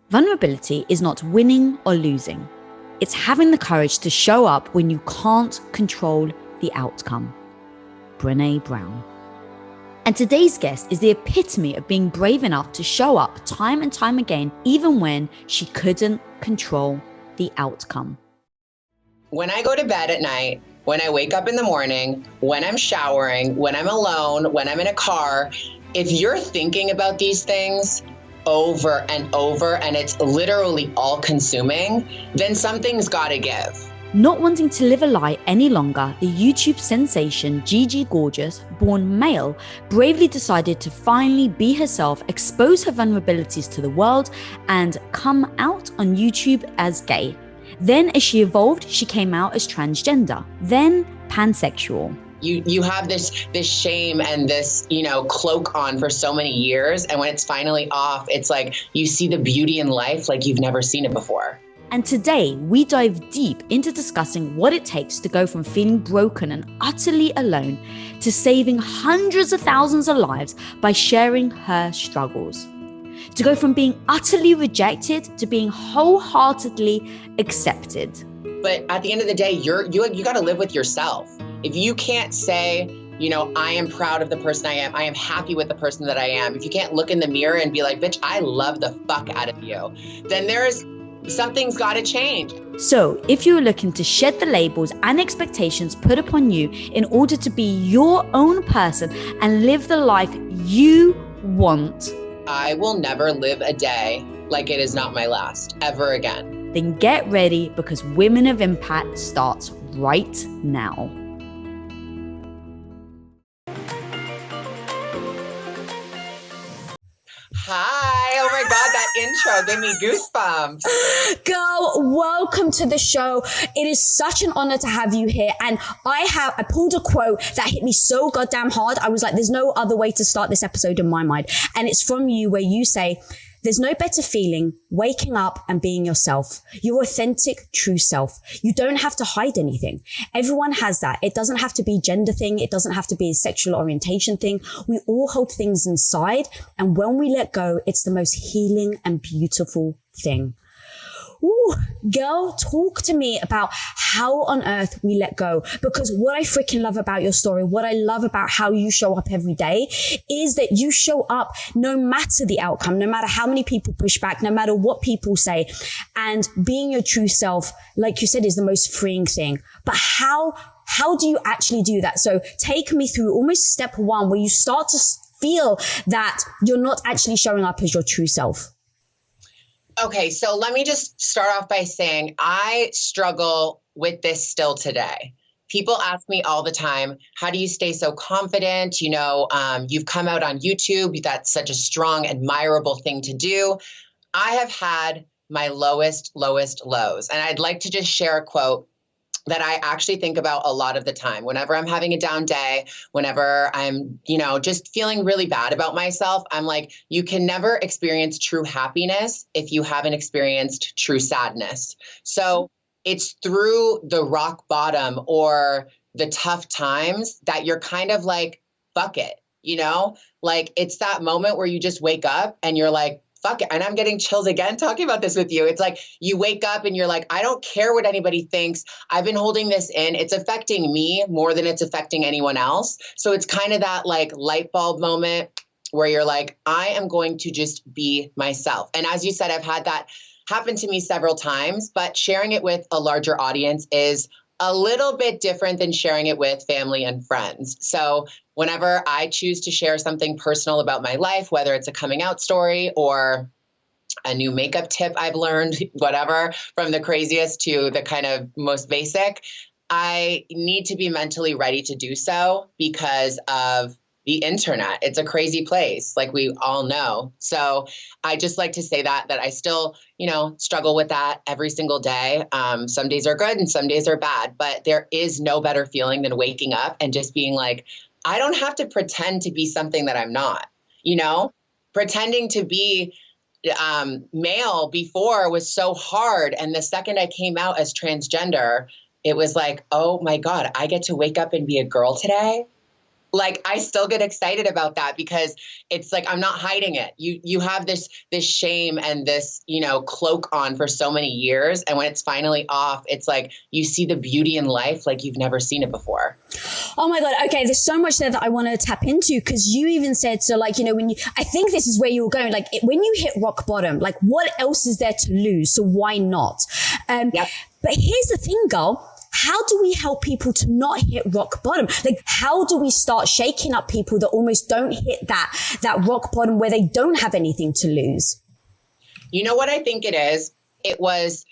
Vulnerability is not winning or losing. It's having the courage to show up when you can't control the outcome. Brené Brown. And today's guest is the epitome of being brave enough to show up time and time again, even when she couldn't control the outcome. When I go to bed at night, when I wake up in the morning, when I'm showering, when I'm alone, when I'm in a car, if you're thinking about these things over and over and it's literally all consuming, then something's gotta give. Not wanting to live a lie any longer, the YouTube sensation Gigi Gorgeous, born male, bravely decided to finally be herself, expose her vulnerabilities to the world, and come out on YouTube as gay. Then as she evolved, she came out as transgender, then pansexual. You have this shame and this, cloak on for so many years. And when it's finally off, it's like you see the beauty in life like you've never seen it before. And today we dive deep into discussing what it takes to go from feeling broken and utterly alone to saving hundreds of thousands of lives by sharing her struggles. To go from being utterly rejected to being wholeheartedly accepted. But at the end of the day, you got to live with yourself. If you can't say, I am proud of the person I am happy with the person that I am. If you can't look in the mirror and be like, bitch, I love the fuck out of you, then something's got to change. So if you're looking to shed the labels and expectations put upon you in order to be your own person and live the life you want, I will never live a day like it is not my last, ever again. Then get ready, because Women of Impact starts right now. Hi, oh my God, that intro gave me goosebumps. Girl, welcome to the show. It is such an honor to have you here. And I pulled a quote that hit me so goddamn hard. I was like, there's no other way to start this episode in my mind. And it's from you, where you say, there's no better feeling waking up and being yourself, your authentic, true self. You don't have to hide anything. Everyone has that. It doesn't have to be a gender thing. It doesn't have to be a sexual orientation thing. We all hold things inside. And when we let go, it's the most healing and beautiful thing. Ooh, girl, talk to me about how on earth we let go. Because what I freaking love about your story, what I love about how you show up every day, is that you show up no matter the outcome, no matter how many people push back, no matter what people say. And being your true self, like you said, is the most freeing thing. But how do you actually do that? So take me through almost step one, where you start to feel that you're not actually showing up as your true self. Okay, so let me just start off by saying I struggle with this still today. People ask me all the time, how do you stay so confident? You've come out on YouTube. That's such a strong, admirable thing to do. I have had my lowest lows. And I'd like to just share a quote that I actually think about a lot of the time. Whenever I'm having a down day, whenever I'm, just feeling really bad about myself, I'm like, you can never experience true happiness if you haven't experienced true sadness. So it's through the rock bottom or the tough times that you're kind of like, fuck it, like it's that moment where you just wake up and you're like, fuck it. And I'm getting chills again talking about this with you. It's like you wake up and you're like, I don't care what anybody thinks. I've been holding this in. It's affecting me more than it's affecting anyone else. So it's kind of that like light bulb moment where you're like, I am going to just be myself. And as you said, I've had that happen to me several times, but sharing it with a larger audience is a little bit different than sharing it with family and friends. So whenever I choose to share something personal about my life, whether it's a coming out story or a new makeup tip I've learned, whatever, from the craziest to the kind of most basic, I need to be mentally ready to do so because of the internet. It's a crazy place, like we all know. So I just like to say that I still, struggle with that every single day. Some days are good and some days are bad, but there is no better feeling than waking up and just being like, I don't have to pretend to be something that I'm not, pretending to be male before was so hard. And the second I came out as transgender, it was like, oh my God, I get to wake up and be a girl today. like I still get excited about that because it's like I'm not hiding it. You have this shame and this, cloak on for so many years, and when it's finally off, it's like you see the beauty in life like you've never seen it before. Oh my God. Okay. There's so much there that I want to tap into, because you even said, so like, I think this is where you were going, like when you hit rock bottom, like what else is there to lose? So why not? Yep. But here's the thing, girl. How do we help people to not hit rock bottom? Like, how do we start shaking up people that almost don't hit that rock bottom where they don't have anything to lose? You know what I think it is? It was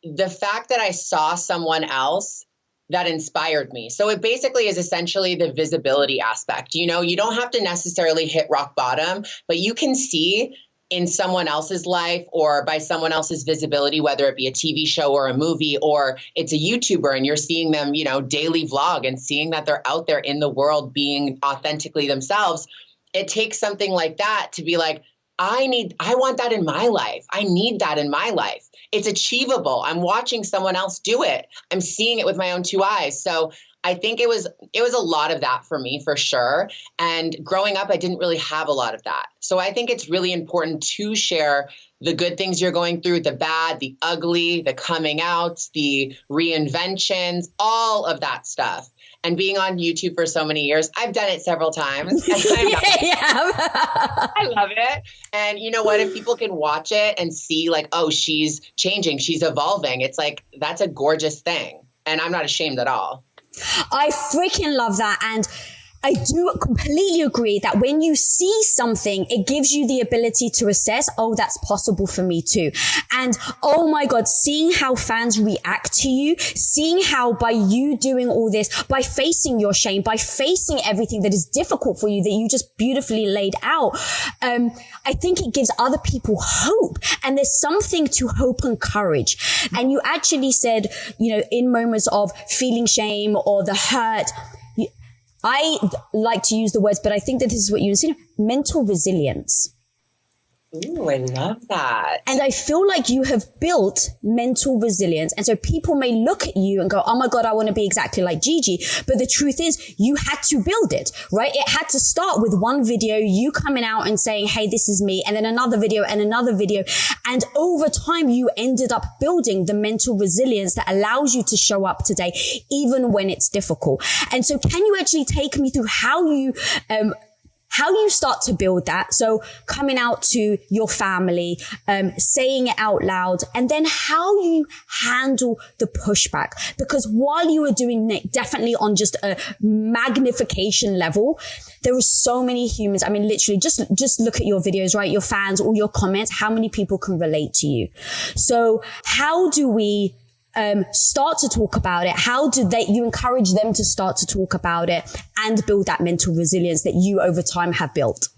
the fact that I saw someone else that inspired me. So it basically is essentially the visibility aspect. You don't have to necessarily hit rock bottom, but you can see in someone else's life or by someone else's visibility, whether it be a TV show or a movie, or it's a YouTuber and you're seeing them, daily vlog and seeing that they're out there in the world being authentically themselves. It takes something like that to be like, I want that in my life. I need that in my life. It's achievable. I'm watching someone else do it. I'm seeing it with my own two eyes. So I think it was a lot of that for me, for sure. And growing up, I didn't really have a lot of that. So I think it's really important to share the good things you're going through, the bad, the ugly, the coming outs, the reinventions, all of that stuff. And being on YouTube for so many years, I've done it several times. And I love it. And you know what? If people can watch it and see like, oh, she's changing, she's evolving, it's like, that's a gorgeous thing. And I'm not ashamed at all. I freaking love that. And I do completely agree that when you see something, it gives you the ability to assess, oh, that's possible for me too. And oh my God, seeing how fans react to you, seeing how by you doing all this, by facing your shame, by facing everything that is difficult for you that you just beautifully laid out, I think it gives other people hope. And there's something to hope and courage. And you actually said, in moments of feeling shame or the hurt, I like to use the words, but I think that this is what you said, mental resilience. Ooh, I love that. And I feel like you have built mental resilience. And so people may look at you and go, oh my God, I want to be exactly like Gigi. But the truth is you had to build it, right? It had to start with one video, you coming out and saying, hey, this is me. And then another video and another video. And over time, you ended up building the mental resilience that allows you to show up today, even when it's difficult. And so can you actually take me through how you start to build that? So coming out to your family, saying it out loud, and then how you handle the pushback. Because while you were doing it definitely on just a magnification level, there were so many humans. I mean, literally just look at your videos, right? Your fans, all your comments, how many people can relate to you? So how do we start to talk about it? How do you encourage them to start to talk about it and build that mental resilience that you over time have built?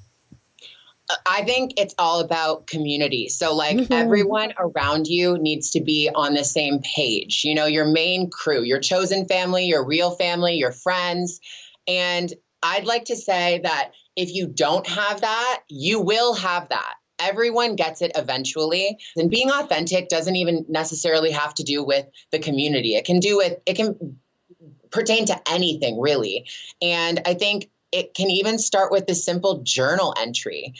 I think it's all about community. So like everyone around you needs to be on the same page, your main crew, your chosen family, your real family, your friends. And I'd like to say that if you don't have that, you will have that. Everyone gets it eventually. And being authentic doesn't even necessarily have to do with the community. It can pertain to anything, really. And I think it can even start with the simple journal entry.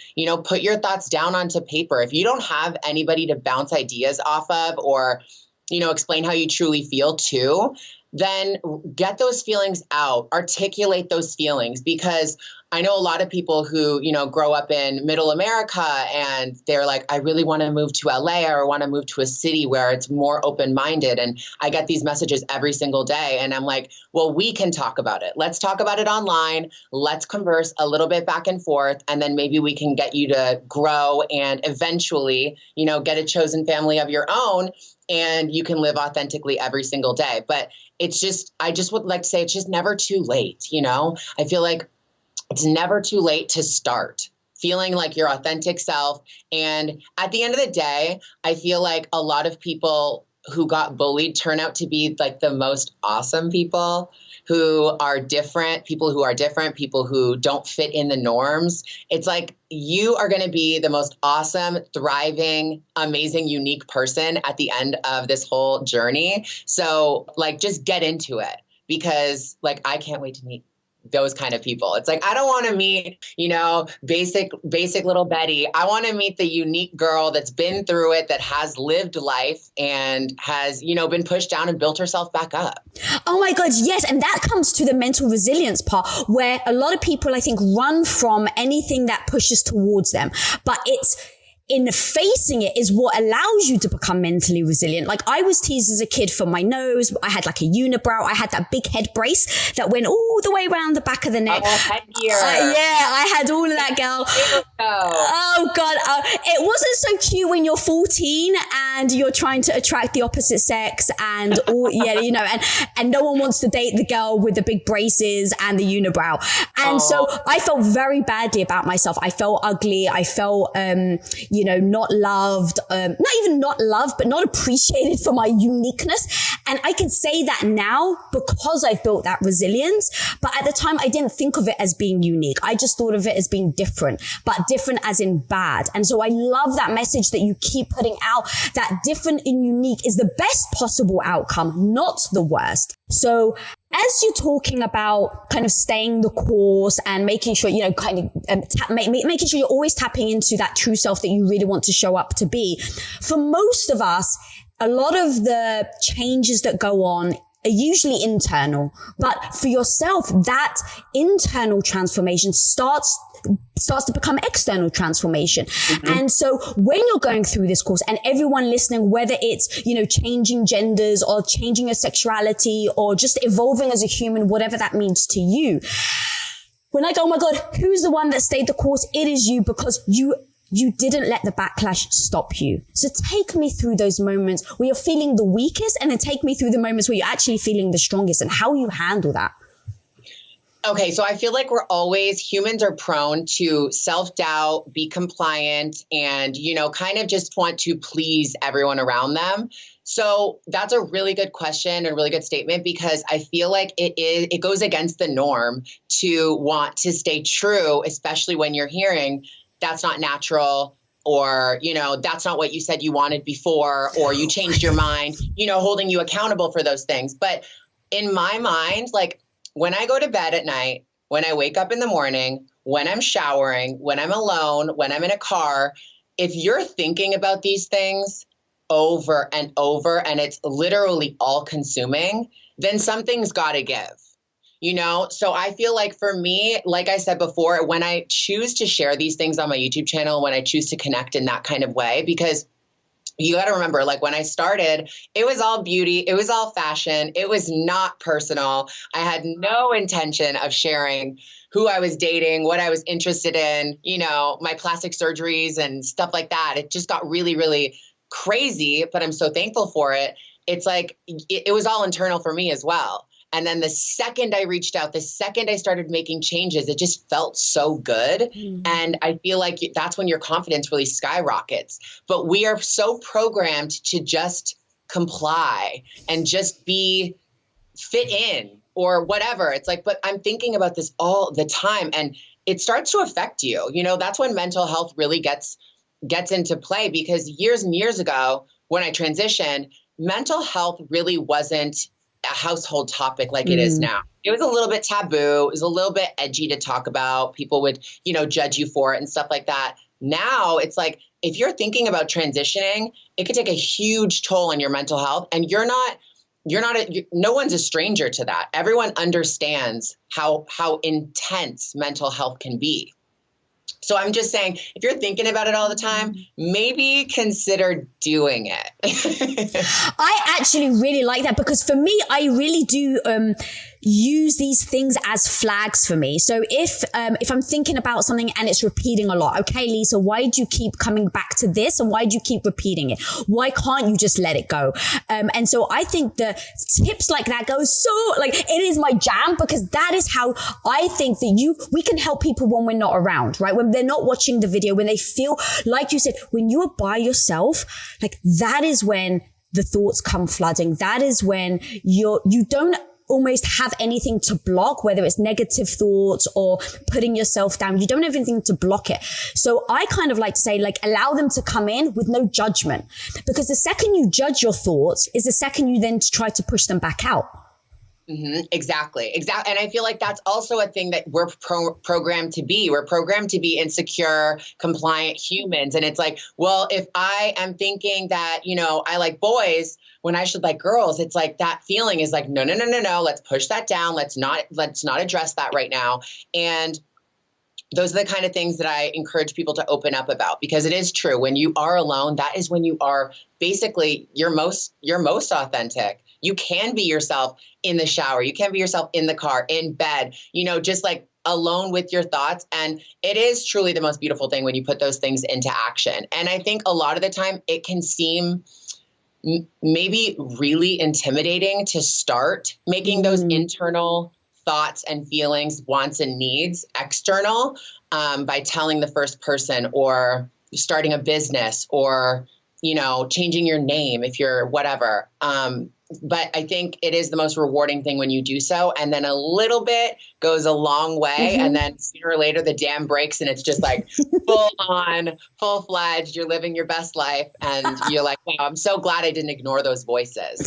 Put your thoughts down onto paper. If you don't have anybody to bounce ideas off of or, explain how you truly feel to, then get those feelings out, articulate those feelings, because I know a lot of people who, grow up in middle America and they're like, I really want to move to LA or want to move to a city where it's more open-minded. And I get these messages every single day. And I'm like, well, we can talk about it. Let's talk about it online. Let's converse a little bit back and forth. And then maybe we can get you to grow and eventually, get a chosen family of your own. And you can live authentically every single day. But I just would like to say it's just never too late. I feel like it's never too late to start feeling like your authentic self. And at the end of the day, I feel like a lot of people who got bullied turn out to be like the most awesome people who are different, people who don't fit in the norms. It's like you are going to be the most awesome, thriving, amazing, unique person at the end of this whole journey. So like, just get into it because like, I can't wait to meet those kind of people. It's like, I don't want to meet, basic little Betty. I want to meet the unique girl that's been through it, that has lived life and has, been pushed down and built herself back up. Oh my God, yes. And that comes to the mental resilience part, where a lot of people, I think, run from anything that pushes towards them. But it's in facing it is what allows you to become mentally resilient. Like, I was teased as a kid for my nose. I had like a unibrow. I had that big head brace that went all the way around the back of the neck. Oh, headgear. I had all of that, girl. Oh God. It wasn't so cute when you're 14 and you're trying to attract the opposite sex and all, and no one wants to date the girl with the big braces and the unibrow. And so I felt very badly about myself. I felt ugly. I felt, not loved, not even not loved, but not appreciated for my uniqueness. And I can say that now because I've built that resilience. But at the time, I didn't think of it as being unique. I just thought of it as being different, but different as in bad. And so I love that message that you keep putting out, that different and unique is the best possible outcome, not the worst. So as you're talking about kind of staying the course and making sure, making sure you're always tapping into that true self that you really want to show up to be, for most of us, a lot of the changes that go on are usually internal. But for yourself, that internal transformation starts to become external transformation. Mm-hmm. And so when you're going through this course, and everyone listening, whether it's, changing genders or changing your sexuality or just evolving as a human, whatever that means to you, when I go, oh my God, who's the one that stayed the course? It is you, because you didn't let the backlash stop you. So take me through those moments where you're feeling the weakest, and then take me through the moments where you're actually feeling the strongest and how you handle that. Okay, so I feel like humans are prone to self-doubt, be compliant, and, kind of just want to please everyone around them. So that's a really good question and a really good statement, because I feel like it goes against the norm to want to stay true, especially when you're hearing that's not natural, or, that's not what you said you wanted before, or you changed your mind, holding you accountable for those things. But in my mind, like, when I go to bed at night, when I wake up in the morning, when I'm showering, when I'm alone, when I'm in a car, if you're thinking about these things over and over, and it's literally all consuming, then something's got to give, So I feel like for me, like I said before, when I choose to share these things on my YouTube channel, when I choose to connect in that kind of way, because you got to remember, like, when I started, it was all beauty. It was all fashion. It was not personal. I had no intention of sharing who I was dating, what I was interested in, my plastic surgeries and stuff like that. It just got really, really crazy, but I'm so thankful for it. It's like, it was all internal for me as well. And then the second I reached out, the second I started making changes, it just felt so good. Mm-hmm. And I feel like that's when your confidence really skyrockets. But we are so programmed to just comply and just fit in or whatever. It's like, but I'm thinking about this all the time, and it starts to affect you. That's when mental health really gets into play, because years and years ago, when I transitioned, mental health really wasn't a household topic like it is now. It was a little bit taboo. It was a little bit edgy to talk about. People would, judge you for it and stuff like that. Now it's like, if you're thinking about transitioning, it could take a huge toll on your mental health. And no one's a stranger to that. Everyone understands how intense mental health can be. So I'm just saying, if you're thinking about it all the time, maybe consider doing it. I actually really like that, because for me, I really do use these things as flags for me. So if I'm thinking about something and it's repeating a lot, okay, Lisa, why do you keep coming back to this? And why do you keep repeating it? Why can't you just let it go? And so I think the tips like that go so, like, it is my jam, because that is how I think that we can help people when we're not around, right? When they're not watching the video, when they feel, like you said, when you are by yourself, like, that is when the thoughts come flooding. That is when you don't almost have anything to block, whether it's negative thoughts or putting yourself down. You don't have anything to block it. So I kind of like to say, like, allow them to come in with no judgment, because the second you judge your thoughts is the second you then try to push them back out. Exactly. And I feel like that's also a thing that we're programmed to be. We're programmed to be insecure, compliant humans. And it's like, well, if I am thinking that, I like boys when I should like girls, it's like that feeling is like, no. Let's push that down. Let's not address that right now. And those are the kind of things that I encourage people to open up about, because it is true. When you are alone, that is when you are basically your most authentic. You can be yourself in the shower. You can be yourself in the car, in bed, just like alone with your thoughts. And it is truly the most beautiful thing when you put those things into action. And I think a lot of the time it can seem maybe really intimidating to start making those internal thoughts and feelings, wants and needs external by telling the first person, or starting a business, or, changing your name if you're whatever. But I think it is the most rewarding thing when you do so. And then a little bit goes a long way. And then sooner or later, the dam breaks and it's just like full fledged. You're living your best life. And you're like, wow, I'm so glad I didn't ignore those voices.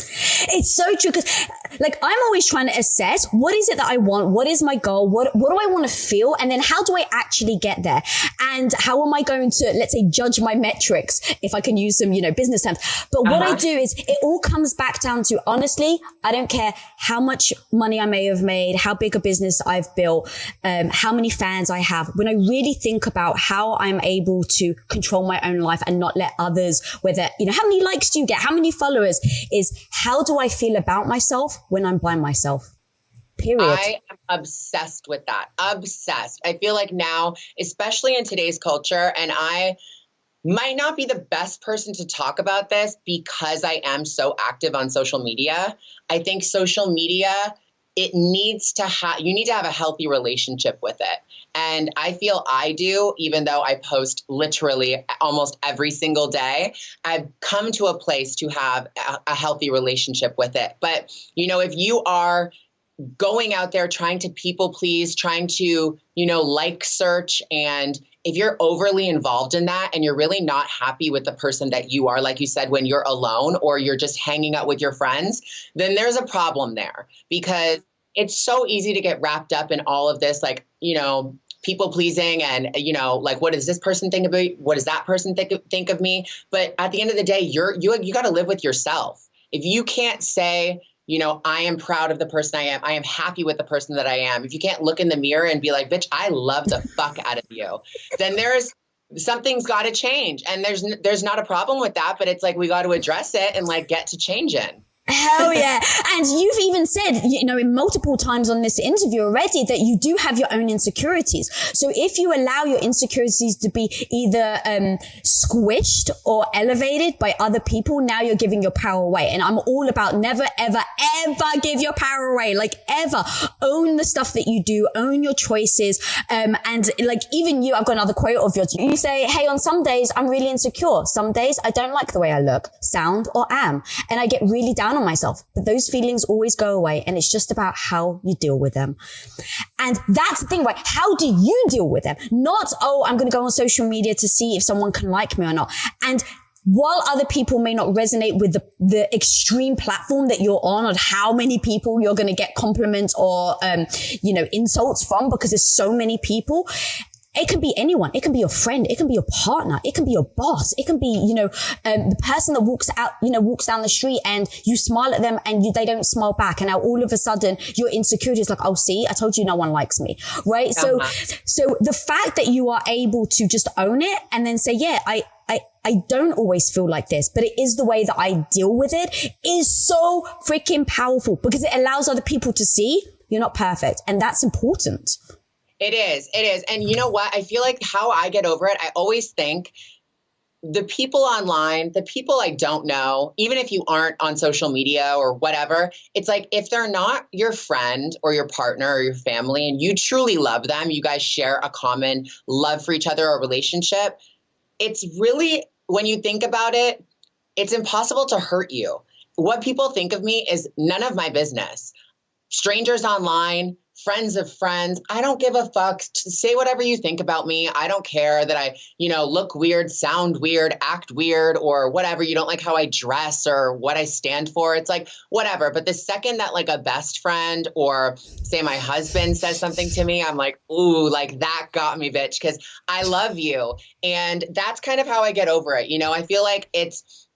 It's so true. Because I'm always trying to assess, what is it that I want? What is my goal? What do I want to feel? And then how do I actually get there? And how am I going to, let's say, judge my metrics, if I can use some, business terms. But what I do is it all comes back down to, honestly, I don't care how much money I may have made, how big a business I've built, how many fans I have. When I really think about how I'm able to control my own life and not let others, whether, how many likes do you get? How many followers? Is how do I feel about myself when I'm by myself? Period. I am obsessed with that. Obsessed. I feel like now, especially in today's culture, and I might not be the best person to talk about this because I am so active on social media. I think social media, you need to have a healthy relationship with it. And I feel I do, even though I post literally almost every single day. I've come to a place to have a healthy relationship with it. But, if you are going out there trying to people please, trying to, like search, and if you're overly involved in that and you're really not happy with the person that you are, like you said, when you're alone or you're just hanging out with your friends, then there's a problem there, because it's so easy to get wrapped up in all of this, people pleasing and, what does this person think of me? What does that person think of me? But at the end of the day, you got to live with yourself. If you can't say, I am proud of the person I am happy with the person that I am. If you can't look in the mirror and be like, bitch, I love the fuck out of you, then something's got to change. And there's not a problem with that, but it's like, we got to address it and get to changing. Hell yeah. And you've even said, in multiple times on this interview already, that you do have your own insecurities. So if you allow your insecurities to be either squished or elevated by other people, now you're giving your power away. And I'm all about never, ever, ever give your power away. Ever. Own the stuff that you do. Own your choices. And even you, I've got another quote of yours. You say, hey, on some days I'm really insecure. Some days I don't like the way I look, sound, or am. And I get really down on myself, but those feelings always go away, and it's just about how you deal with them. And that's the thing, right? How do you deal with them? Not, I'm going to go on social media to see if someone can like me or not. And while other people may not resonate with the extreme platform that you're on, how many people you're going to get compliments or insults from, because there's so many people. It can be anyone. It can be your friend. It can be your partner. It can be your boss. It can be, the person that walks down the street and you smile at them and they don't smile back. And now all of a sudden your insecurity is like, oh, see, I told you no one likes me. Right. So the fact that you are able to just own it and then say, yeah, I don't always feel like this, but it is the way that I deal with it is so freaking powerful, because it allows other people to see you're not perfect. And that's important. It is. And you know what? I feel like how I get over it, I always think the people online, the people I don't know, even if you aren't on social media or whatever, it's like, if they're not your friend or your partner or your family and you truly love them, you guys share a common love for each other or relationship, it's really, when you think about it, it's impossible to hurt you. What people think of me is none of my business. Strangers online, friends of friends. I don't give a fuck. Say whatever you think about me. I don't care that I, look weird, sound weird, act weird, or whatever. You don't like how I dress or what I stand for. It's like, whatever. But the second that like a best friend or say my husband says something to me, I'm like, ooh, like that got me, bitch, because I love you. And that's kind of how I get over it. I feel like it's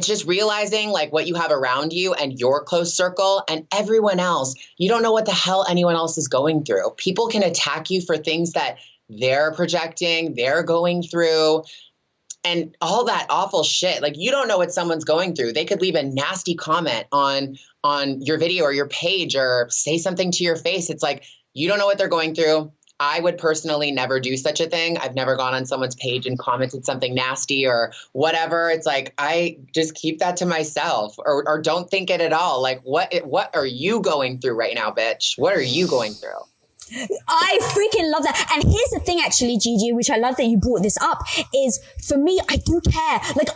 just realizing like what you have around you and your close circle and everyone else. You don't know what the hell anyone else is going through. People can attack you for things that they're projecting, they're going through, and all that awful shit. Like, you don't know what someone's going through. They could leave a nasty comment on your video or your page or say something to your face. It's like, you don't know what they're going through. I would personally never do such a thing. I've never gone on someone's page and commented something nasty or whatever. It's like, I just keep that to myself or don't think it at all. Like, what are you going through right now, bitch? What are you going through? I freaking love that. And here's the thing, actually, Gigi, which I love that you brought this up, is for me, I do care. Like,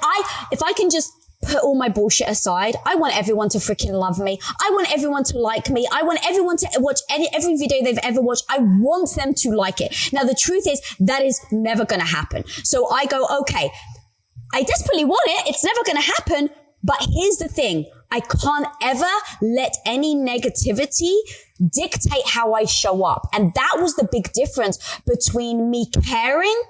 if I can just put all my bullshit aside, I want everyone to freaking love me. I want everyone to like me. I want everyone to watch every video they've ever watched. I want them to like it. Now, the truth is that is never going to happen. So I go, okay, I desperately want it. It's never going to happen. But here's the thing. I can't ever let any negativity dictate how I show up. And that was the big difference between me caring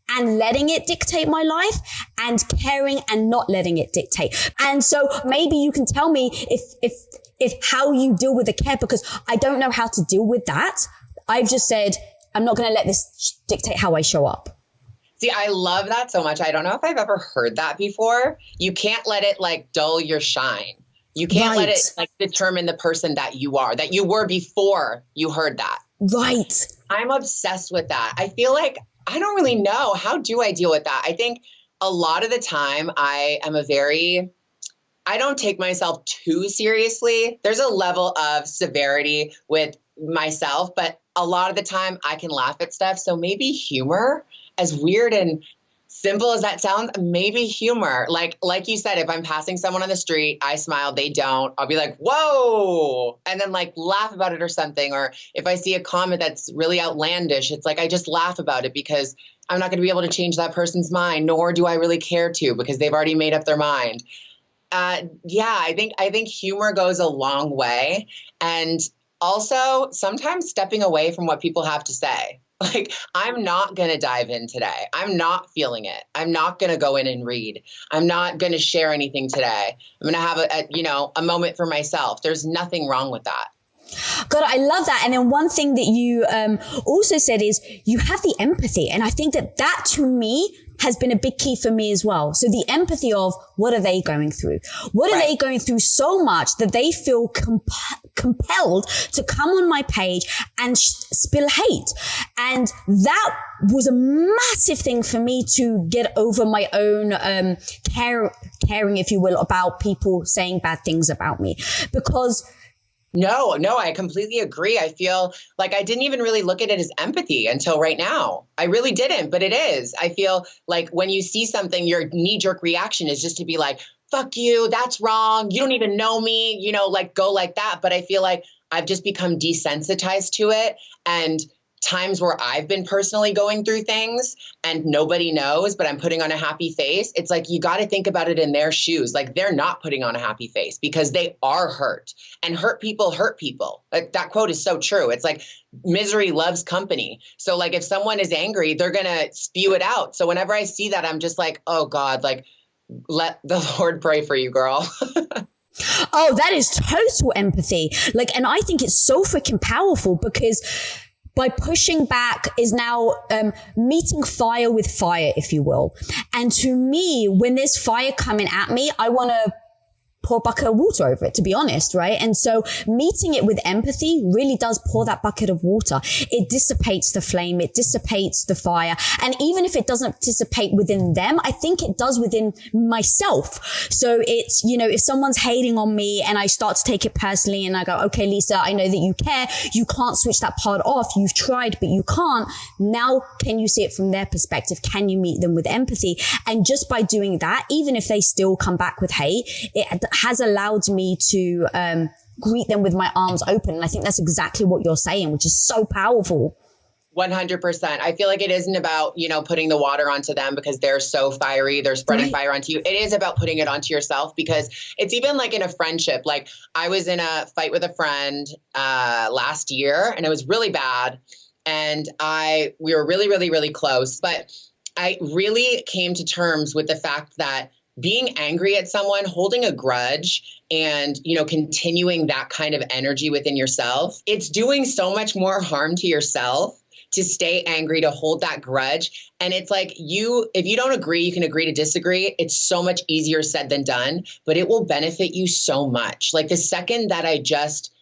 and letting it dictate my life and caring and not letting it dictate. And so maybe you can tell me if how you deal with the care, because I don't know how to deal with that. I've just said, I'm not going to let this dictate how I show up. See, I love that so much. I don't know if I've ever heard that before. You can't let it like dull your shine. You can't let it like determine the person that you are, that you were before you heard that. Right. I'm obsessed with that. I feel like I don't really know. How do I deal with that? I think a lot of the time I don't take myself too seriously. There's a level of severity with myself, but a lot of the time I can laugh at stuff. So maybe humor, as weird and simple as that sounds, maybe humor. Like you said, if I'm passing someone on the street, I smile, they don't, I'll be like, whoa, and then like laugh about it or something. Or if I see a comment that's really outlandish, it's like, I just laugh about it because I'm not going to be able to change that person's mind, nor do I really care to, because they've already made up their mind. I think humor goes a long way. And also sometimes stepping away from what people have to say. Like, I'm not going to dive in today. I'm not feeling it. I'm not going to go in and read. I'm not going to share anything today. I'm going to have a moment for myself. There's nothing wrong with that. God, I love that. And then one thing that you also said is you have the empathy. And I think that to me has been a big key for me as well. So the empathy of what are they going through? What are they going through so much that they feel compelled to come on my page and spill hate? And that was a massive thing for me to get over my own caring, if you will, about people saying bad things about me. Because No, I completely agree. I feel like I didn't even really look at it as empathy until right now. I really didn't, but it is. I feel like when you see something, your knee-jerk reaction is just to be like, fuck you, that's wrong, you don't even know me, like go like that. But I feel like I've just become desensitized to it. And times where I've been personally going through things and nobody knows, but I'm putting on a happy face. It's like, you got to think about it in their shoes. Like, they're not putting on a happy face because they are hurt, and hurt people hurt people. Like, that quote is so true. It's like, misery loves company. So like, if someone is angry, they're going to spew it out. So whenever I see that, I'm just like, oh God, like, let the Lord pray for you, girl. Oh, that is total empathy. Like, and I think it's so freaking powerful because by pushing back is now meeting fire with fire, if you will. And to me, when there's fire coming at me, I want to pour a bucket of water over it, to be honest, right? And so meeting it with empathy really does pour that bucket of water. It dissipates the flame, it dissipates the fire. And even if it doesn't dissipate within them, I think it does within myself. So it's, if someone's hating on me and I start to take it personally and I go, okay, Lisa, I know that you care. You can't switch that part off. You've tried, but you can't. Now, can you see it from their perspective? Can you meet them with empathy? And just by doing that, even if they still come back with hate, it has allowed me to greet them with my arms open. And I think that's exactly what you're saying, which is so powerful. 100%. I feel like it isn't about, putting the water onto them because they're so fiery, they're spreading fire onto you. It is about putting it onto yourself, because it's even like in a friendship. Like I was in a fight with a friend last year, and it was really bad. And we were really, really, really close. But I really came to terms with the fact that being angry at someone, holding a grudge, and, continuing that kind of energy within yourself, it's doing so much more harm to yourself to stay angry, to hold that grudge. And it's like if you don't agree, you can agree to disagree. It's so much easier said than done, but it will benefit you so much. Like the second that I just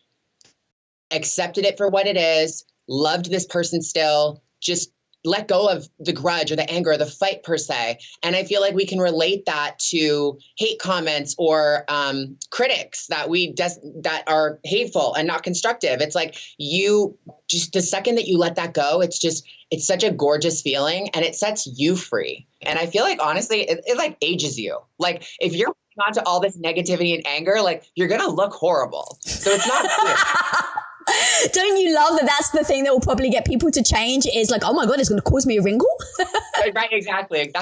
accepted it for what it is, loved this person still, just let go of the grudge or the anger or the fight per se. And I feel like we can relate that to hate comments or critics that are hateful and not constructive. It's like just the second that you let that go, it's such a gorgeous feeling, and it sets you free. And I feel like, honestly, it like ages you. Like if you're onto all this negativity and anger, like you're going to look horrible. So it's not cute. Don't you love that? That's the thing that will probably get people to change, is like, oh my God, it's going to cause me a wrinkle. Right, exactly.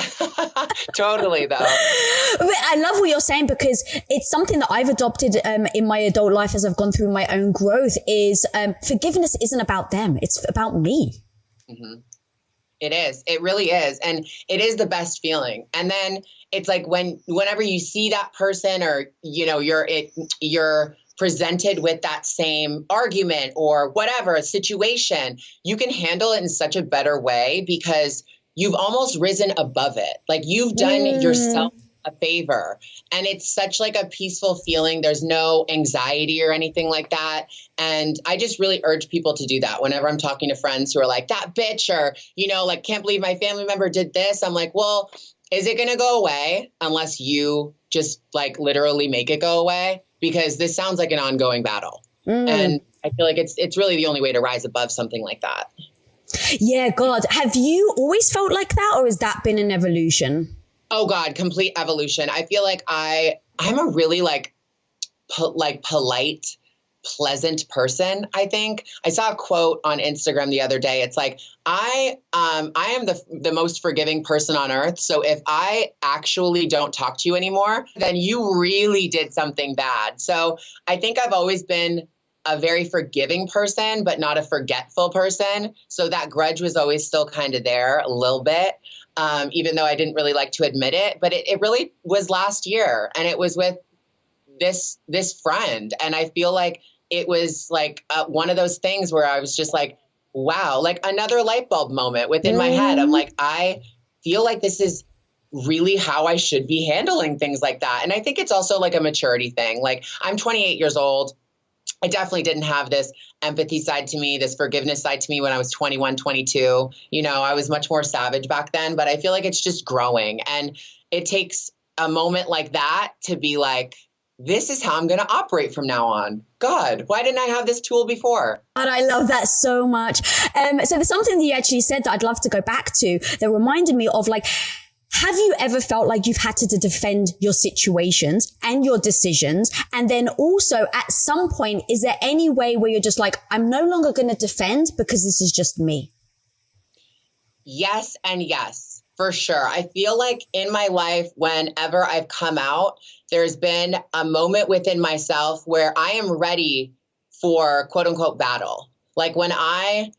Totally, though. But I love what you're saying, because it's something that I've adopted in my adult life as I've gone through my own growth, is forgiveness isn't about them. It's about me. Mm-hmm. It is. It really is. And it is the best feeling. And then it's like whenever you see that person, or, you're presented with that same argument or whatever, a situation, you can handle it in such a better way because you've almost risen above it. Like you've done yourself a favor, and it's such like a peaceful feeling. There's no anxiety or anything like that. And I just really urge people to do that. Whenever I'm talking to friends who are like, that bitch, or, like, can't believe my family member did this. I'm like, well, is it going to go away unless you just like literally make it go away? Because this sounds like an ongoing battle. And I feel like it's really the only way to rise above something like that. Yeah, God. Have you always felt like that, or has that been an evolution? Oh God, complete evolution. I feel like I'm a really polite, pleasant person. I think I saw a quote on Instagram the other day. It's like, I am the most forgiving person on earth. So if I actually don't talk to you anymore, then you really did something bad. So I think I've always been a very forgiving person, but not a forgetful person. So that grudge was always still kind of there a little bit, even though I didn't really like to admit it. But it really was last year, and it was with this friend. And I feel like it was like one of those things where I was just like, wow, like another light bulb moment within my head. I'm like, I feel like this is really how I should be handling things like that. And I think it's also like a maturity thing. Like I'm 28 years old. I definitely didn't have this empathy side to me, this forgiveness side to me when I was 21, 22. I was much more savage back then, but I feel like it's just growing. And it takes a moment like that to be like, this is how I'm going to operate from now on. God, why didn't I have this tool before? God, I love that so much. So there's something that you actually said that I'd love to go back to that reminded me of, like, have you ever felt like you've had to defend your situations and your decisions? And then also at some point, is there any way where you're just like, I'm no longer going to defend because this is just me? Yes and yes. For sure. I feel like in my life, whenever I've come out, there's been a moment within myself where I am ready for quote unquote battle. Like when I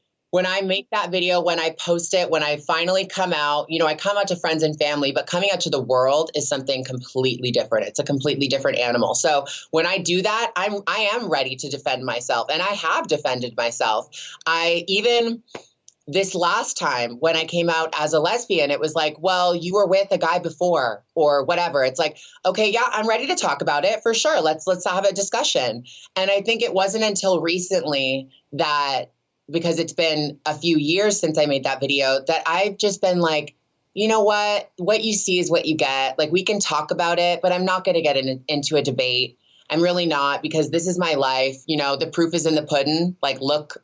make that video, when I post it, when I finally come out, I come out to friends and family, but coming out to the world is something completely different. It's a completely different animal. So when I do that, I am ready to defend myself, and I have defended myself. This last time when I came out as a lesbian, it was like, well, you were with a guy before or whatever. It's like, okay, yeah, I'm ready to talk about it for sure. Let's have a discussion. And I think it wasn't until recently that, because it's been a few years since I made that video, that I've just been like, you know what you see is what you get. Like we can talk about it, but I'm not going to get into a debate. I'm really not, because this is my life. The proof is in the pudding. Like, look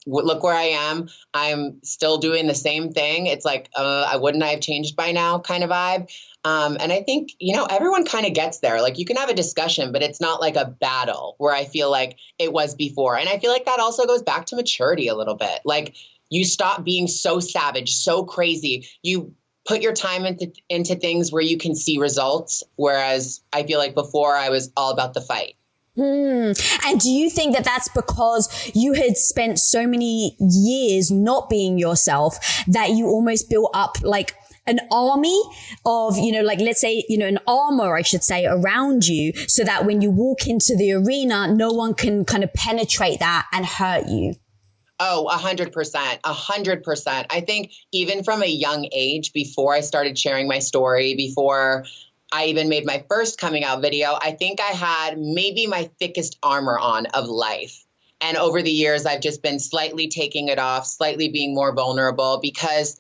look where I am. I'm still doing the same thing. It's like, I have changed by now kind of vibe. And I think, everyone kind of gets there. Like you can have a discussion, but it's not like a battle where I feel like it was before. And I feel like that also goes back to maturity a little bit. Like you stop being so savage, so crazy. You put your time into things where you can see results. Whereas I feel like before I was all about the fight. And do you think that that's because you had spent so many years not being yourself that you almost built up like an army of, like let's say, an armor, I should say, around you so that when you walk into the arena, no one can kind of penetrate that and hurt you? Oh, 100%, 100%. I think even from a young age, before I started sharing my story, before I even made my first coming out video, I think I had maybe my thickest armor on of life. And over the years, I've just been slightly taking it off, slightly being more vulnerable because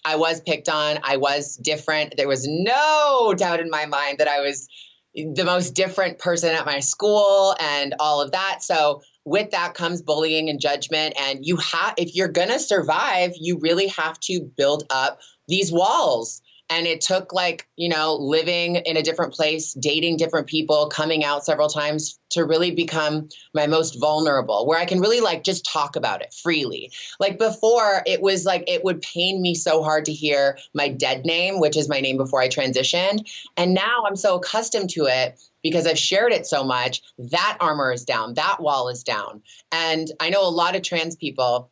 I was picked on. I was different. There was no doubt in my mind that I was the most different person at my school and all of that. So with that comes bullying and judgment. And if you're going to survive, you really have to build up these walls. And it took living in a different place, dating different people, coming out several times to really become my most vulnerable, where I can really just talk about it freely. Like before, it was it would pain me so hard to hear my dead name, which is my name before I transitioned. And now I'm so accustomed to it because I've shared it so much. That armor is down. That wall is down. And I know a lot of trans people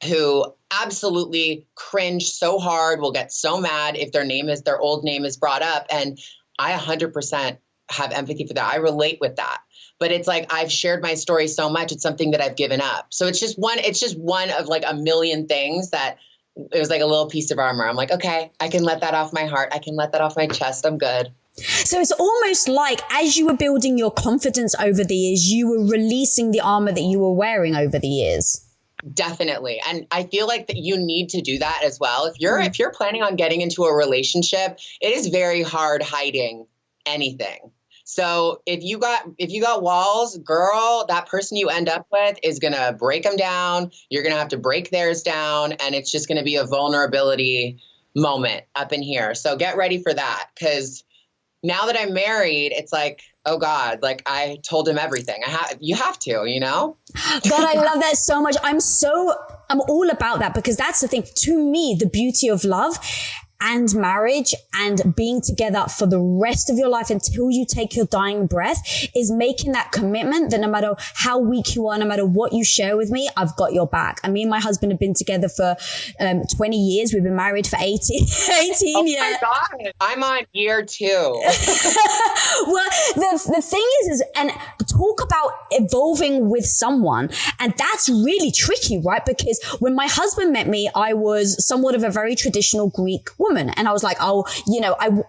who absolutely cringe so hard, will get so mad if their old name is brought up. And I 100% have empathy for that. I relate with that. But it's like, I've shared my story so much, it's something that I've given up. So it's just one of a million things that it was like a little piece of armor. I'm like, okay, I can let that off my heart. I can let that off my chest. I'm good. So it's almost like as you were building your confidence over the years, you were releasing the armor that you were wearing over the years. Definitely. And I feel like that you need to do that as well. If you're planning on getting into a relationship, it is very hard hiding anything. So if you got walls, girl, that person you end up with is going to break them down. You're going to have to break theirs down. And it's just going to be a vulnerability moment up in here. So get ready for that. Because now that I'm married, it's like, oh God, I told him everything. You have to, God, I love that so much. I'm all about that because that's the thing. To me, the beauty of love and marriage and being together for the rest of your life until you take your dying breath is making that commitment that no matter how weak you are, no matter what you share with me, I've got your back. And me and my husband have been together for 20 years. We've been married for 18 oh years. My God. I'm on year 2. Well, the thing is, and talk about evolving with someone. And that's really tricky, right? Because when my husband met me, I was somewhat of a very traditional Greek woman. And I was like, I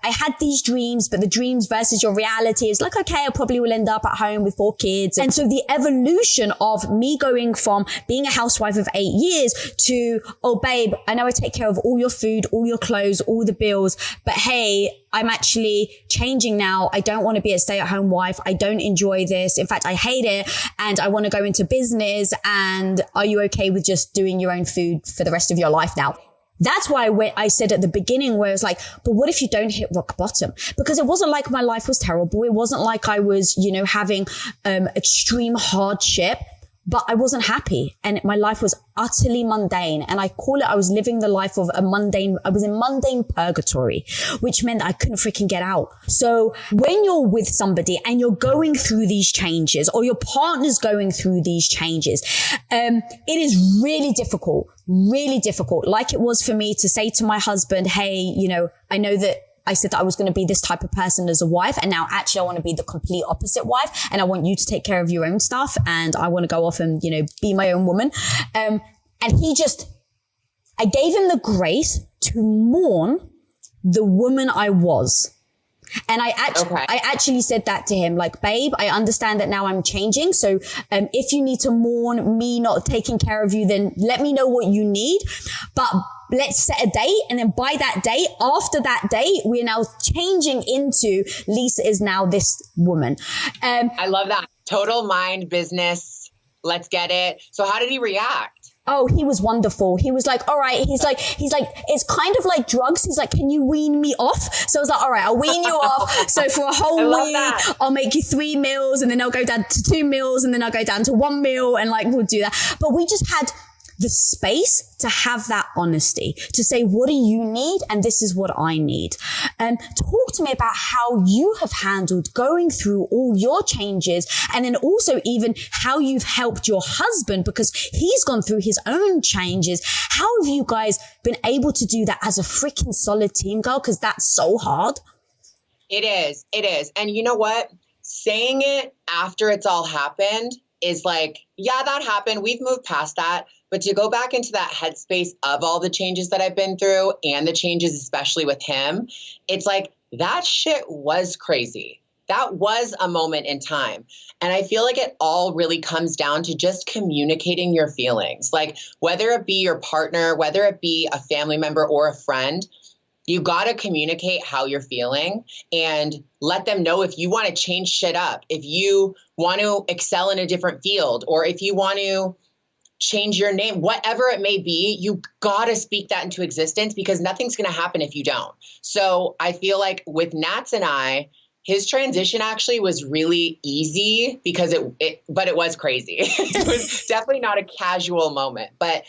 had these dreams, but the dreams versus your reality is like, okay, I probably will end up at home with 4 kids. And so the evolution of me going from being a housewife of 8 years to, oh, babe, I know I take care of all your food, all your clothes, all the bills, but hey, I'm actually changing now. I don't want to be a stay-at-home wife. I don't enjoy this. In fact, I hate it. And I want to go into business. And are you okay with just doing your own food for the rest of your life now? That's why I said at the beginning where it's like, but what if you don't hit rock bottom? Because it wasn't like my life was terrible. It wasn't like I was, having extreme hardship, but I wasn't happy. And my life was utterly mundane. And I was living the life of I was in mundane purgatory, which meant that I couldn't freaking get out. So when you're with somebody and you're going through these changes or your partner's going through these changes, it is really difficult, like it was for me to say to my husband, hey, I know that I said that I was going to be this type of person as a wife. And now actually I want to be the complete opposite wife. And I want you to take care of your own stuff. And I want to go off and, be my own woman. And I gave him the grace to mourn the woman I was. And I actually said that to him, like, babe, I understand that now I'm changing. So, if you need to mourn me not taking care of you, then let me know what you need. But let's set a date. And then by that date, after that date, we're now changing into Lisa is now this woman. I love that. Total mind business. Let's get it. So how did he react? Oh, he was wonderful. He was like, all right. He's like, it's kind of like drugs. He's like, can you wean me off? So I was like, all right, I'll wean you off. So for a whole week, I'll make you 3 meals, and then I'll go down to 2 meals, and then I'll go down to 1 meal, and like, we'll do that. But we just had the space to have that honesty, to say, what do you need? And this is what I need. Talk to me about how you have handled going through all your changes, and then also even how you've helped your husband, because he's gone through his own changes. How have you guys been able to do that as a freaking solid team, girl? Because that's so hard. It is. And you know what? Saying it after it's all happened is like, yeah, that happened. We've moved past that. But to go back into that headspace of all the changes that I've been through, and the changes, especially with him, it's like, that shit was crazy. That was a moment in time. And I feel like it all really comes down to just communicating your feelings. Like, whether it be your partner, whether it be a family member or a friend, you got to communicate how you're feeling and let them know if you want to change shit up, if you want to excel in a different field, or if you want to change your name, whatever it may be, you got to speak that into existence, because nothing's going to happen if you don't. So I feel like with Nats and I, his transition actually was really easy, because but it was crazy. It was definitely not a casual moment, but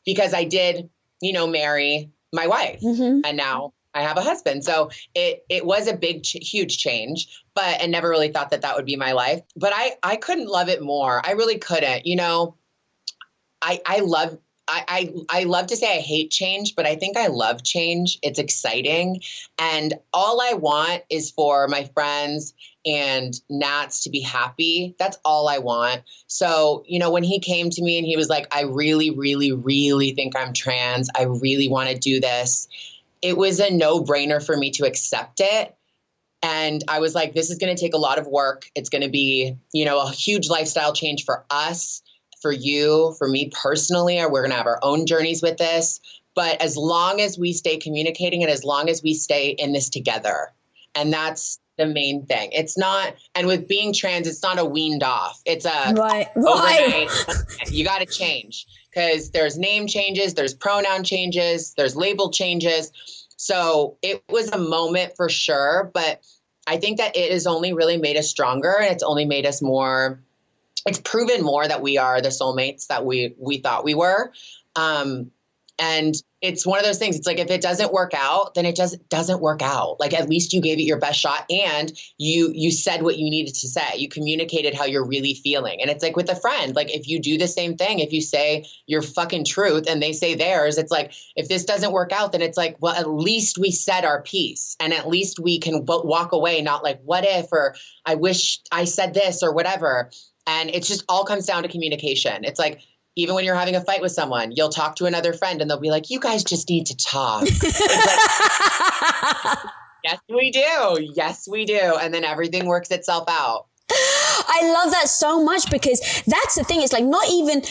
because I did, marry my wife, and now I have a husband. So it was a big, huge change, and never really thought that would be my life. But I couldn't love it more. I really couldn't. I love to say I hate change, but I think I love change. It's exciting. And all I want is for my friends and Nats to be happy. That's all I want. So, when he came to me and he was like, I really, really, really think I'm trans, I really want to do this, it was a no-brainer for me to accept it. And I was like, this is going to take a lot of work. It's going to be, a huge lifestyle change for us, for you, for me personally, or we're going to have our own journeys with this. But as long as we stay communicating, and as long as we stay in this together, and that's the main thing. It's not, and with being trans, it's not a weaned off. It's a overnight. You got to change, because there's name changes, there's pronoun changes, there's label changes. So it was a moment for sure, but I think that it has only really made us stronger, and it's only made us more. It's proven more that we are the soulmates that we thought we were. And it's one of those things. It's like, if it doesn't work out, then it doesn't work out. Like, at least you gave it your best shot, and you said what you needed to say. You communicated how you're really feeling. And it's like with a friend, like, if you do the same thing, if you say your fucking truth and they say theirs, it's like, if this doesn't work out, then it's like, well, at least we said our piece, and at least we can walk away, not like, what if, or I wish I said this, or whatever. And it just all comes down to communication. It's like, even when you're having a fight with someone, you'll talk to another friend and they'll be like, you guys just need to talk. It's like, yes, we do. Yes, we do. And then everything works itself out. I love that so much, because that's the thing. It's like, not even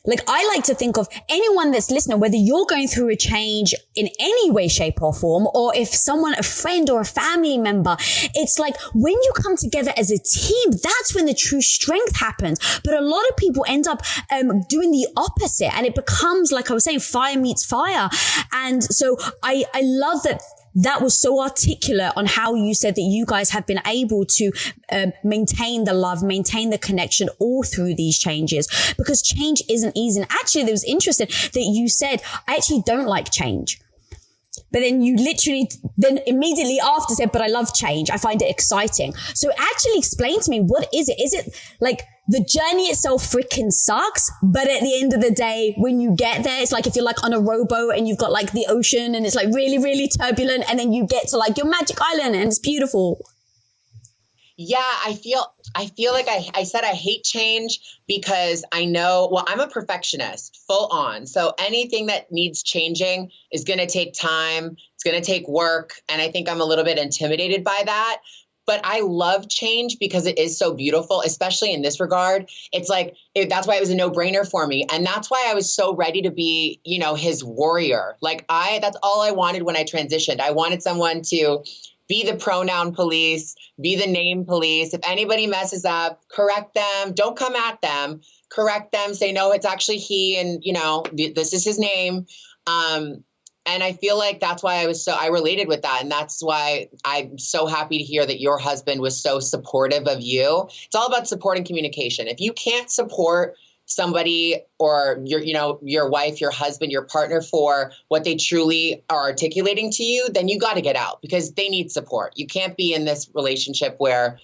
like, I like to think of anyone that's listening, whether you're going through a change in any way, shape or form, or if someone, a friend or a family member, it's like, when you come together as a team, that's when the true strength happens. But a lot of people end up doing the opposite, and it becomes, like I was saying, fire meets fire. And so I love that was so articulate on how you said that you guys have been able to maintain the love, maintain the connection all through these changes, because change isn't easy. And actually, it was interesting that you said, I actually don't like change. But then you literally then immediately after said, but I love change. I find it exciting. So actually explain to me, what is it? Is it like the journey itself freaking sucks, but at the end of the day, when you get there, it's like if you're like on a rowboat and you've got like the ocean and it's like really, really turbulent, and then you get to like your magic island and it's beautiful. Yeah, I feel like I said I hate change, because I know, well, I'm a perfectionist, full on. So anything that needs changing is going to take time. It's going to take work. And I think I'm a little bit intimidated by that. But I love change because it is so beautiful, especially in this regard. It's like, that's why it was a no-brainer for me. And that's why I was so ready to be, his warrior. Like that's all I wanted when I transitioned. I wanted someone to be the pronoun police, be the name police. If anybody messes up, correct them. Don't come at them. Correct them. Say, no, it's actually he, and this is his name. And I feel like that's why I related with that. And that's why I'm so happy to hear that your husband was so supportive of you. It's all about support and communication. If you can't support somebody or your wife, your husband, your partner for what they truly are articulating to you, then you got to get out, because they need support. You can't be in this relationship where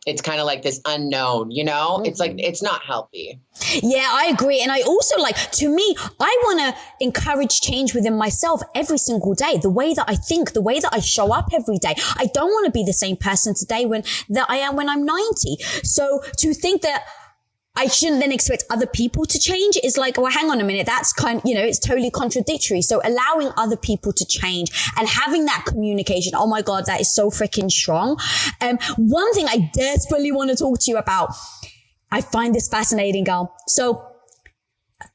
it's kind of like this unknown, mm-hmm. It's like, it's not healthy. Yeah, I agree. And I also to me, I want to encourage change within myself every single day. The way that I think, the way that I show up every day. I don't want to be the same person today that I am when I'm 90. So to think that I shouldn't then expect other people to change is like, well, hang on a minute. That's it's totally contradictory. So allowing other people to change and having that communication. Oh my God, that is so freaking strong. One thing I desperately want to talk to you about. I find this fascinating, girl. So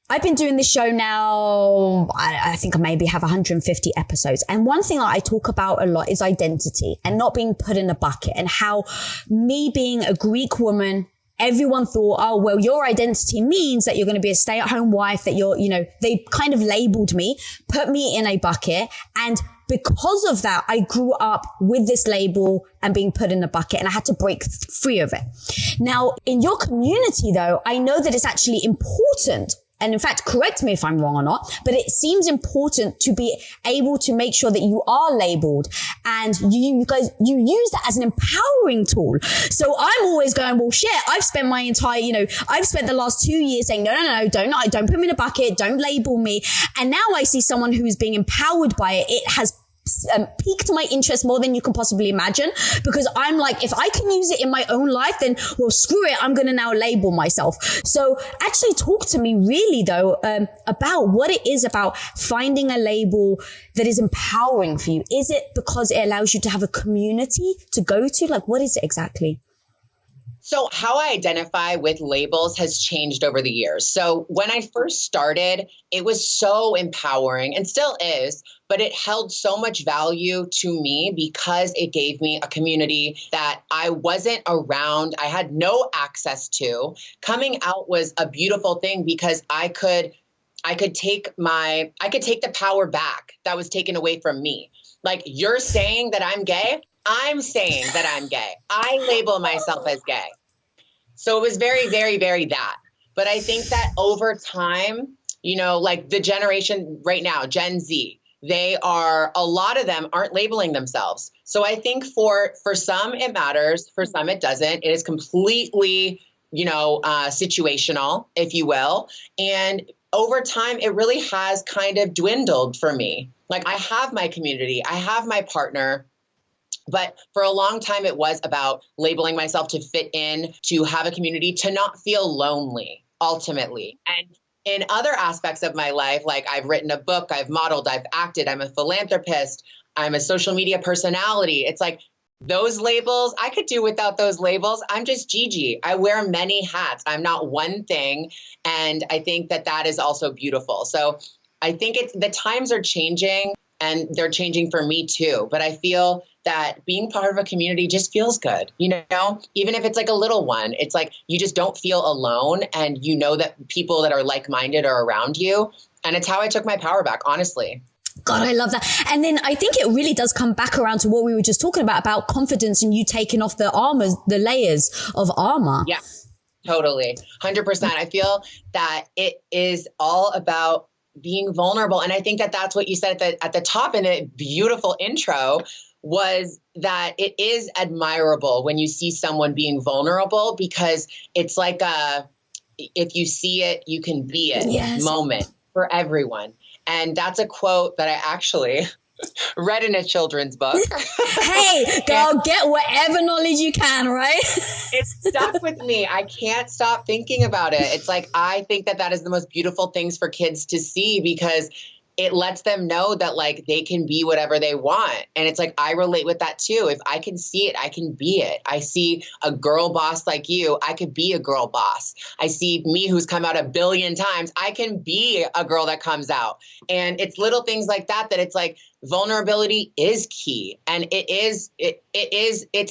I've been doing this show now, I think I maybe have 150 episodes. And one thing that I talk about a lot is identity and not being put in a bucket, and how me being a Greek woman, everyone thought, oh, well, your identity means that you're going to be a stay-at-home wife, that they kind of labeled me, put me in a bucket. And because of that, I grew up with this label and being put in a bucket, and I had to break free of it. Now, in your community, though, I know that it's actually important. And in fact, correct me if I'm wrong or not, but it seems important to be able to make sure that you are labeled, and you use that as an empowering tool. So I'm always going, well, shit, I've spent my entire, I've spent the last 2 years saying, no, don't put me in a bucket, don't label me. And now I see someone who is being empowered by it. It has piqued my interest more than you can possibly imagine, because I'm like, if I can use it in my own life, then well, screw it, I'm going to now label myself. So actually talk to me really though, about what it is about finding a label that is empowering for you. Is it because it allows you to have a community to go to? Like, what is it exactly? So how I identify with labels has changed over the years. So when I first started, it was so empowering, and still is, but it held so much value to me because it gave me a community that I wasn't around. I had no access to. Coming out was a beautiful thing because I could take the power back that was taken away from me. Like, you're saying that I'm gay, I'm saying that I'm gay. I label myself as gay. So it was very, very, very that. But I think that over time, like the generation right now, Gen Z, a lot of them aren't labeling themselves. So I think for some it matters, for some it doesn't. It is completely, situational, if you will. And over time, it really has kind of dwindled for me. Like, I have my community, I have my partner. But for a long time, it was about labeling myself to fit in, to have a community, to not feel lonely, ultimately. And in other aspects of my life, like I've written a book, I've modeled, I've acted, I'm a philanthropist, I'm a social media personality. It's like those labels, I could do without those labels. I'm just Gigi. I wear many hats. I'm not one thing. And I think that is also beautiful. So I think the times are changing, and they're changing for me too. But I feel that being part of a community just feels good, even if it's like a little one. It's like you just don't feel alone, and that people that are like-minded are around you. And it's how I took my power back, honestly. God, I love that. And then I think it really does come back around to what we were just talking about confidence and you taking off the layers of armor. Yeah, totally. 100%. I feel that it is all about being vulnerable. And I think that's what you said at the top in a beautiful intro, was that it is admirable when you see someone being vulnerable, because it's like if you see it, you can be it moment for everyone. And that's a quote that I actually read in a children's book. Hey, girl, get whatever knowledge you can, right? It stuck with me. I can't stop thinking about it. It's like, I think that is the most beautiful things for kids to see, because it lets them know that like they can be whatever they want. And it's like, I relate with that too. If I can see it, I can be it. I see a girl boss like you, I could be a girl boss. I see me who's come out 1 billion times, I can be a girl that comes out. And it's little things like that, that it's like vulnerability is key. And it's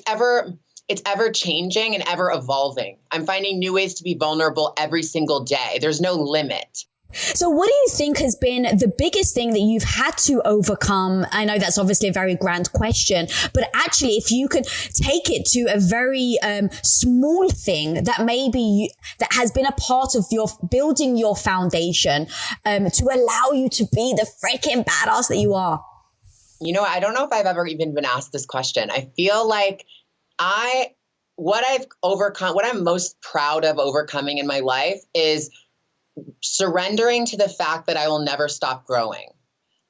ever changing and ever evolving. I'm finding new ways to be vulnerable every single day. There's no limit. So what do you think has been the biggest thing that you've had to overcome? I know that's obviously a very grand question, but actually if you could take it to a very small thing that that has been a part of your building your foundation to allow you to be the freaking badass that you are. You know, I don't know if I've ever even been asked this question. I feel like what I've overcome, what I'm most proud of overcoming in my life is surrendering to the fact that I will never stop growing.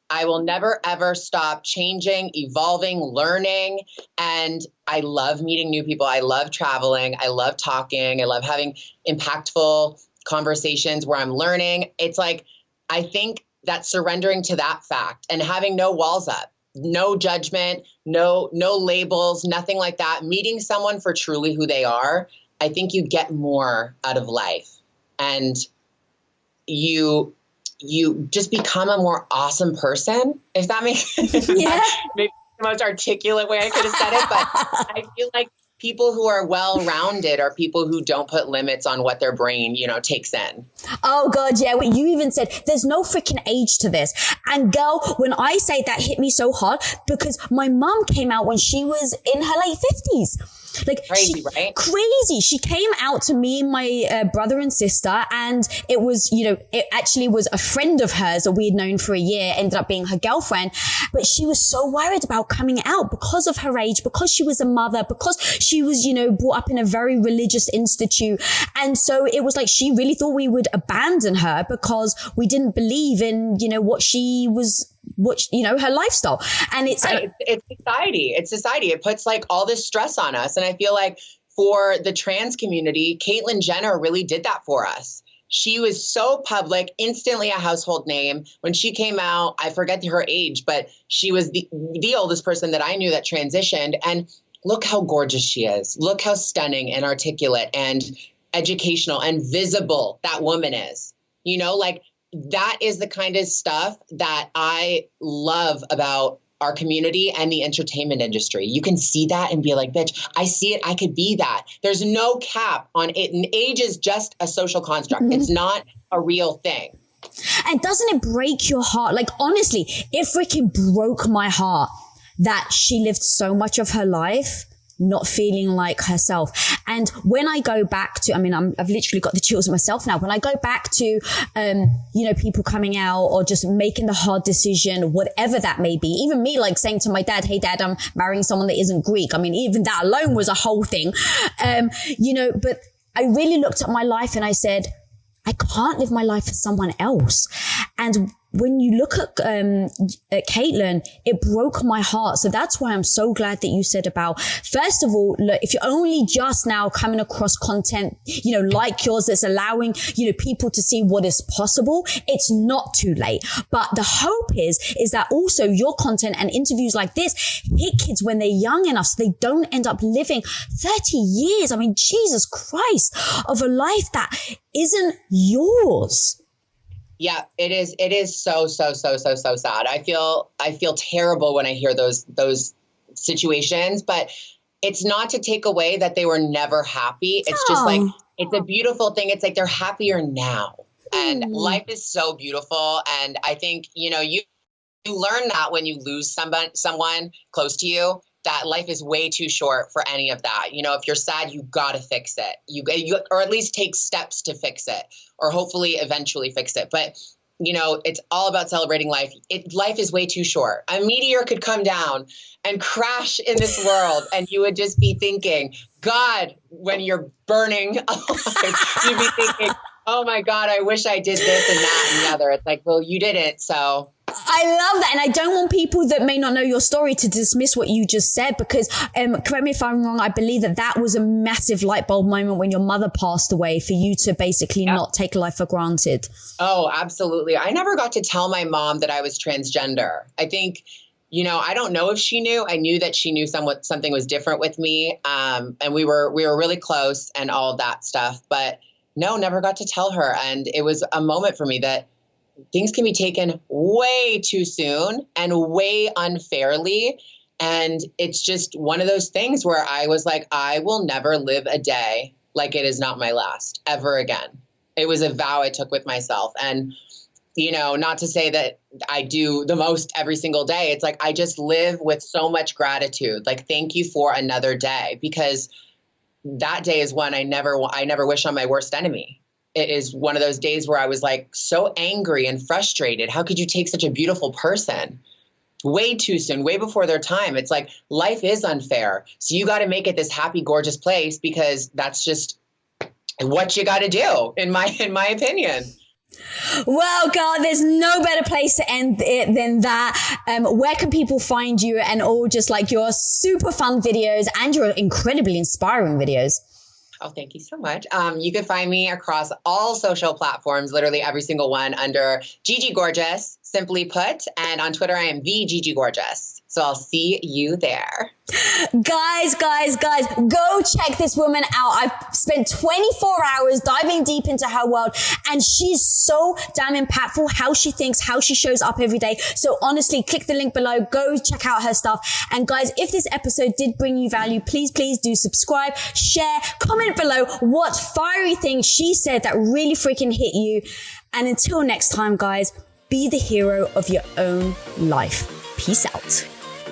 I will never, ever stop changing, evolving, learning. And I love meeting new people. I love traveling. I love talking. I love having impactful conversations where I'm learning. It's like, I think that surrendering to that fact and having no walls up, no judgment, no labels, nothing like that. Meeting someone for truly who they are, I think you get more out of life. And you just become a more awesome person, if that makes sense. Yeah. Maybe the most articulate way I could have said it, but I feel like people who are well-rounded are people who don't put limits on what their brain, takes in. Oh God, yeah. What you even said, there's no freaking age to this. And girl, when I say that hit me so hard because my mom came out when she was in her late 50s. Like crazy, right? Crazy. She came out to me and my brother and sister, and it was, it actually was a friend of hers that we had known for a year, ended up being her girlfriend. But she was so worried about coming out because of her age, because she was a mother, because she was, brought up in a very religious institute. And so it was like she really thought we would abandon her because we didn't believe in, her lifestyle. And it's society. It's society. It puts like all this stress on us. And I feel like for the trans community, Caitlyn Jenner really did that for us. She was so public, instantly a household name. When she came out, I forget her age, but she was the oldest person that I knew that transitioned. And look how gorgeous she is. Look how stunning and articulate and educational and visible that woman is. That is the kind of stuff that I love about our community and the entertainment industry. You can see that and be like, bitch, I see it. I could be that. There's no cap on it. And age is just a social construct. Mm-hmm. It's not a real thing. And doesn't it break your heart? Like, honestly, it freaking broke my heart that she lived so much of her life not feeling like herself. And when I go back to, I've literally got the chills myself now. When I go back to, people coming out or just making the hard decision, whatever that may be, even me like saying to my dad, hey dad, I'm marrying someone that isn't Greek. Even that alone was a whole thing. But I really looked at my life and I said, I can't live my life for someone else. And when you look at Caitlyn, it broke my heart. So that's why I'm so glad that you said about, first of all, look, if you're only just now coming across content, like yours, that's allowing, people to see what is possible, it's not too late. But the hope is that also your content and interviews like this hit kids when they're young enough so they don't end up living 30 years. Jesus Christ, of a life that isn't yours. Yeah, it is. It is so sad. I feel terrible when I hear those situations, but it's not to take away that they were never happy. It's just like, it's a beautiful thing. It's like they're happier now. And life is so beautiful. And I think, you learn that when you lose someone close to you, that life is way too short for any of that. If you're sad, you got to fix it. You or at least take steps to fix it, or hopefully eventually fix it. But, it's all about celebrating life. Life is way too short. A meteor could come down and crash in this world, and you would just be thinking, God, when you're burning alive, you'd be thinking, oh my God, I wish I did this and that and the other. It's like, well, you didn't. So I love that. And I don't want people that may not know your story to dismiss what you just said, because correct me if I'm wrong, I believe that was a massive light bulb moment when your mother passed away for you to basically not take life for granted. Oh, absolutely. I never got to tell my mom that I was transgender. I think, I don't know if she knew. I knew that she knew something was different with me. And we were really close and all of that stuff. But no, never got to tell her. And it was a moment for me that things can be taken way too soon and way unfairly. And it's just one of those things where I was like, I will never live a day like it is not my last ever again. It was a vow I took with myself. And, not to say that I do the most every single day. It's like, I just live with so much gratitude. Like, thank you for another day, because that day is one I never wish on my worst enemy. It is one of those days where I was like so angry and frustrated. How could you take such a beautiful person way too soon, way before their time? It's like, life is unfair. So you got to make it this happy, gorgeous place, because that's just what you got to do, in my opinion. Well, girl, there's no better place to end it than that. Where can people find you and all just like your super fun videos and your incredibly inspiring videos? Oh, thank you so much. You can find me across all social platforms, literally every single one, under Gigi Gorgeous, simply put. And on Twitter, I am the Gigi Gorgeous. So I'll see you there. Guys, go check this woman out. I've spent 24 hours diving deep into her world, and she's so damn impactful, how she thinks, how she shows up every day. So honestly, click the link below, go check out her stuff. And guys, if this episode did bring you value, please do subscribe, share, comment below what fiery thing she said that really freaking hit you. And until next time, guys, be the hero of your own life. Peace out.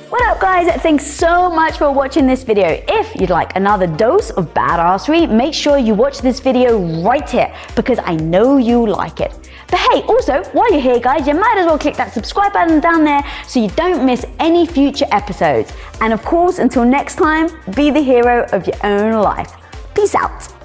What up, guys? Thanks so much for watching this video. If you'd like another dose of badassery, make sure you watch this video right here, because I know you like it. But hey, also, while you're here, guys, you might as well click that subscribe button down there so you don't miss any future episodes. And of course, until next time, be the hero of your own life. Peace out.